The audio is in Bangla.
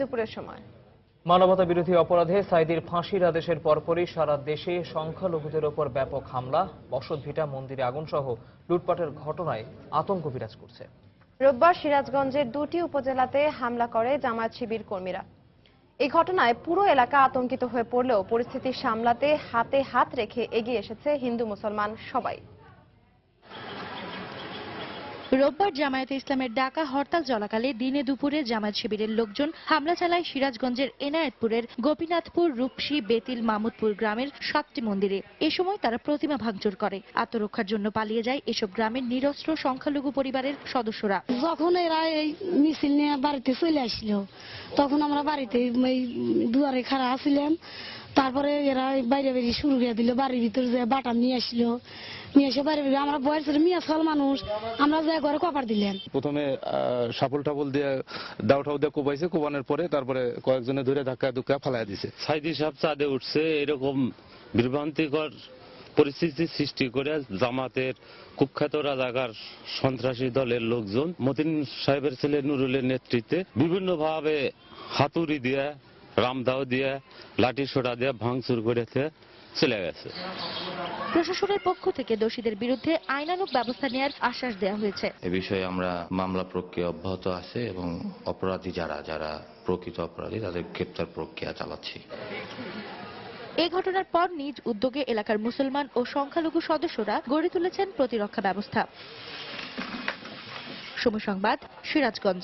দুপুরের সময় মানবতা বিরোধী অপরাধে সাইদির ফাঁসির আদেশের পরপরই সারা দেশে সংখ্যালঘুদের ওপর ব্যাপক হামলা, বসতভিটা, মন্দিরে আগুনসহ লুটপাটের ঘটনায় আতঙ্ক বিরাজ করছে। রোববার সিরাজগঞ্জের 2টি উপজেলাতে হামলা করে জামায়াত শিবির কর্মীরা। এই ঘটনায় পুরো এলাকা আতঙ্কিত হয়ে পড়লেও পরিস্থিতি সামলাতে হাতে হাত রেখে এগিয়ে এসেছে হিন্দু মুসলমান সবাই। রোববার জামায়াতে ইসলামের ডাকা হরতাল চলাকালে দিনে দুপুরে জামায়াত শিবিরের লোকজন হামলা চালায় সিরাজগঞ্জের এনায়েতপুরের গোপীনাথপুর, রূপসী, বেতিল, মামুদপুর গ্রামের 7টি মন্দিরে। এ সময় তারা প্রতিমা ভাঙচুর করে। আত্মরক্ষার জন্য পালিয়ে যায় এসব গ্রামের নিরস্ত্র সংখ্যালঘু পরিবারের সদস্যরা। যখন এরা এই মিছিল নিয়ে বাড়িতে চলে আসলো, তখন আমরা বাড়িতে দুয়ারে খাড়া আসছিলাম। তারপরে এরা বাইরে বেরিয়ে শুরু করে দিল, বাড়ির ভিতরে যে বাটা নিয়ে আসলো, নিয়ে এসে বাইরে বেরিয়ে আমরা বয়সের মিয়া সাল মানুষ, আমরা যে ঘরে কপার দিলেন। প্রথমে সাপল টাপল দিয়ে দাউটাও দিয়ে কোবাইছে, কোবানোর পরে তারপরে কয়েকজনে ধরে ধাক্কা ধুক্কা ফালাই দিছে। সাইদি সাহেব চাঁদে উঠছে, এরকম বিভ্রান্তিকর পরিস্থিতি সৃষ্টি করে জামাতের কুখ্যাত রাজাকার সন্ত্রাসী দলের লোকজন মতিন সাহেবের ছেলে নুরুলের নেতৃত্বে বিভিন্নভাবে হাতুড়ি দিয়ে, রামদাও দিয়ে, লাঠি সোটা দিয়ে ভাঙচুর করেছে চলে গেছে। প্রশাসনের পক্ষ থেকে দোষীদের বিরুদ্ধে আইনানুগ ব্যবস্থা নেওয়ার আশ্বাস দেওয়া হয়েছে। এ বিষয়ে আমরা মামলা প্রক্রিয়া অব্যাহত আছে এবং অপরাধী যারা প্রকৃত অপরাধী তাদের গ্রেপ্তার প্রক্রিয়া চালাচ্ছি। এই ঘটনার পর নিজ উদ্যোগে এলাকার মুসলমান ও সংখ্যালঘু সদস্যরা গড়ে তুলেছেন প্রতিরক্ষা ব্যবস্থা। সময় সংবাদ, সিরাজগঞ্জ।